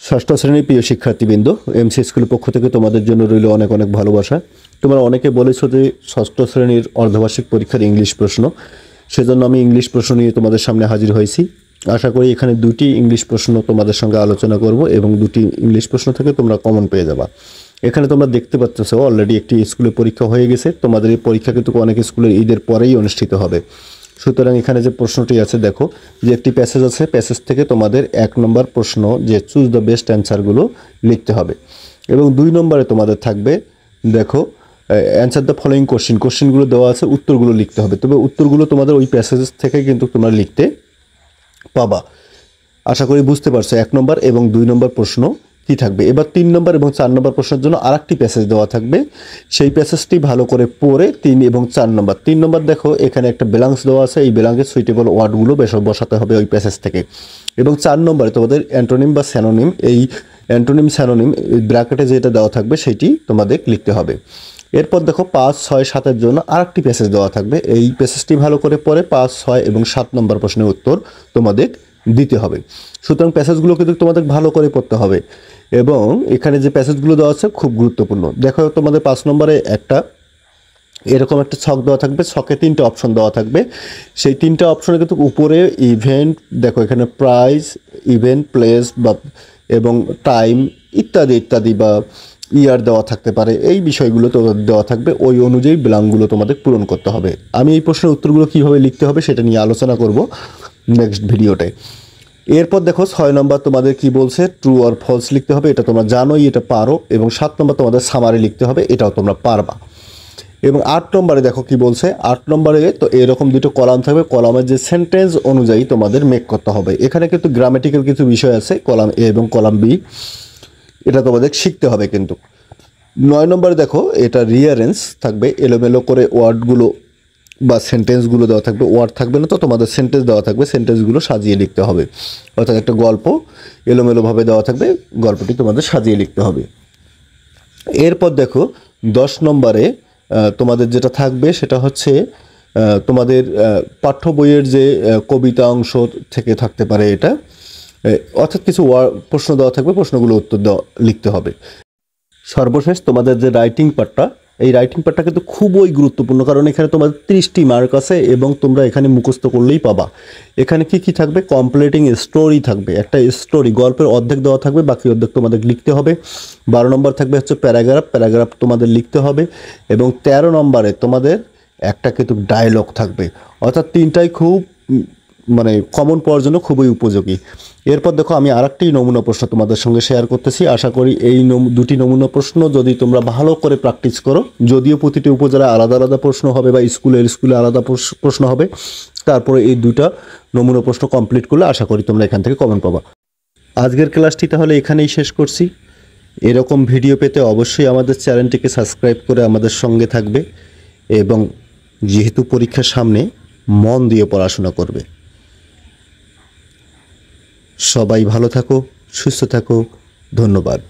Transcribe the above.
ষষ্ঠ শ্রেণীর প্রিয় শিক্ষার্থীবৃন্দ, এমসি স্কুলের পক্ষ থেকে তোমাদের জন্য রইল অনেক অনেক ভালোবাসা। তোমরা অনেকে বলেছো যে ষষ্ঠ শ্রেণীর অর্ধবার্ষিক পরীক্ষার ইংলিশ প্রশ্ন, সেজন্য আমি ইংলিশ প্রশ্ন নিয়ে তোমাদের সামনে হাজির হয়েছি। আশা করি এখানে দুটি ইংলিশ প্রশ্ন তোমাদের সঙ্গে আলোচনা করব এবং দুটি ইংলিশ প্রশ্ন থেকে তোমরা কমন পেয়ে যাবা। এখানে তোমরা দেখতে পাচ্ছ অলরেডি একটি স্কুলে পরীক্ষা হয়ে গেছে। তোমাদের এই পরীক্ষা কিন্তু অনেক স্কুলের ঈদের পরেই অনুষ্ঠিত হবে। সুতরাং এখানে যে প্রশ্নটি আছে দেখো, যে একটি প্যাসেজ আছে, প্যাসেজ থেকে তোমাদের 1 নম্বর প্রশ্ন যে চুজ দ্য বেস্ট অ্যান্সারগুলো লিখতে হবে এবং 2 নম্বরে তোমাদের থাকবে দেখো অ্যান্সার দ্য ফলোয়িং কোশ্চেনগুলো দেওয়া আছে, উত্তরগুলো লিখতে হবে। তবে উত্তরগুলো তোমাদের ওই প্যাসেজ থেকে কিন্তু তোমরা লিখতে পাবা। আশা করি বুঝতে পারছো 1 নম্বর এবং 2 নম্বর প্রশ্ন কি থাকবে। এবার 3 নম্বর এবং 4 নম্বর প্রশ্নের জন্য আরেকটি প্যাসেজ দেওয়া থাকবে, সেই প্যাসেজটি ভালো করে পড়ে 3 এবং 4 নম্বর। 3 নম্বর দেখো এখানে একটা ব্ল্যাঙ্কস দেওয়া আছে, এই ব্ল্যাঙ্কের সুইটেবল ওয়ার্ডগুলো বসাতে হবে ওই প্যাসেজ থেকে। এবং 4 নম্বরে তোমাদের অ্যান্টোনিম বা স্যানোনিম, এই অ্যান্টোনিম স্যানোনিম ব্র্যাকেটে যেটা দেওয়া থাকবে সেটি তোমাদের লিখতে হবে। এরপর দেখো 5, 6, 7-এর জন্য আরেকটি প্যাসেজ দেওয়া থাকবে, এই প্যাসেজটি ভালো করে পড়ে 5, 6 এবং 7 নম্বর প্রশ্নের উত্তর তোমাদের দিতে হবে। সুতরাং প্যাসেজগুলো কিন্তু তোমাদের ভালো করে পড়তে হবে এবং এখানে যে প্যাসেজগুলো দেওয়া আছে খুব গুরুত্বপূর্ণ। দেখো তোমাদের 5 নম্বরে একটা এরকম একটা ছক দেওয়া থাকবে, ছকে 3টে অপশন দেওয়া থাকবে। সেই 3টে অপশনে কিন্তু উপরে ইভেন্ট, দেখো এখানে প্রাইস, ইভেন্ট, প্লেস বা এবং টাইম ইত্যাদি ইত্যাদি বা ইয়ার দেওয়া থাকতে পারে, এই বিষয়গুলো তো দেওয়া থাকবে। ওই অনুযায়ী ব্ল্যাঙ্কগুলো তোমাদের পূরণ করতে হবে। আমি এই প্রশ্নের উত্তরগুলো কীভাবে লিখতে হবে সেটা নিয়ে আলোচনা করব নেক্সট ভিডিওতে। এরপর দেখো 6 নম্বর তোমাদের কি বলছে, ট্রু অর ফলস লিখতে হবে, এটা তোমরা জানোই, এটা পারো। এবং 7 নম্বর তোমাদের সামারি লিখতে হবে, এটাও তোমরা পারবা। এবং 8 নম্বরে দেখো কি বলছে, 8 নম্বরে তো এরকম দুটো কলাম থাকবে, কলামের যে সেন্টেন্স অনুযায়ী তোমাদের মেক করতে হবে। এখানে কিন্তু গ্রামেটিক্যাল কিছু বিষয় আছে, কলাম এ এবং কলাম বি, এটা তোমাদের শিখতে হবে কিন্তু। 9 নম্বরে দেখো এটা রিয়ারেন্স থাকবে, এলোমেলো করে ওয়ার্ডগুলো বা সেন্টেন্সগুলো দেওয়া থাকবে, ওয়ার্ড থাকবে না, তো তোমাদের সেন্টেন্স দেওয়া থাকবে, সেন্টেন্সগুলো সাজিয়ে লিখতে হবে। অর্থাৎ একটা গল্প এলোমেলোভাবে দেওয়া থাকবে, গল্পটি তোমাদের সাজিয়ে লিখতে হবে। এরপর দেখো 10 নম্বরে তোমাদের যেটা থাকবে সেটা হচ্ছে তোমাদের পাঠ্য বইয়ের যে কবিতা অংশ থেকে থাকতে পারে এটা, অর্থাৎ কিছু প্রশ্ন দেওয়া থাকবে, প্রশ্নগুলো উত্তর লিখতে হবে। সর্বশেষ তোমাদের যে রাইটিং পার্টটা, এই রাইটিং পার্টটা কিন্তু খুবই গুরুত্বপূর্ণ, কারণ এখানে তোমাদের 30টি মার্ক আছে এবং তোমরা এখানে মুখস্থ করলেই পাবা। এখানে কি কি থাকবে, কমপ্লিটিং স্টোরি থাকবে, একটা স্টোরি গল্পের অর্ধেক দেওয়া থাকবে, বাকি অর্ধেক তোমাদের লিখতে হবে। 12 নম্বর থাকবে হচ্ছে প্যারাগ্রাফ তোমাদের লিখতে হবে। এবং 13 নম্বরে তোমাদের একটা কিন্তু ডায়লগ থাকবে, অর্থাৎ 3টাই খুব মানে কমন পাওয়ার জন্য খুবই উপযোগী। এরপর দেখো আমি আরেকটি নমুনা প্রশ্ন তোমাদের সঙ্গে শেয়ার করতেছি। আশা করি এই দুটি নমুনা প্রশ্ন যদি তোমরা ভালো করে প্র্যাকটিস করো, যদিও প্রতিটি উপজেলায় আলাদা আলাদা প্রশ্ন হবে বা স্কুলে আলাদা প্রশ্ন হবে, তারপরে এই 2টা নমুনা প্রশ্ন কমপ্লিট করলে আশা করি তোমরা এখান থেকে কমন পাবা। আজকের ক্লাসটি তাহলে এখানেই শেষ করছি। এরকম ভিডিও পেতে অবশ্যই আমাদের চ্যানেলটিকে সাবস্ক্রাইব করে আমাদের সঙ্গে থাকবে এবং যেহেতু পরীক্ষার সামনে মন দিয়ে পড়াশোনা করবে। সবাই ভালো থাকো, সুস্থ থাকো, ধন্যবাদ।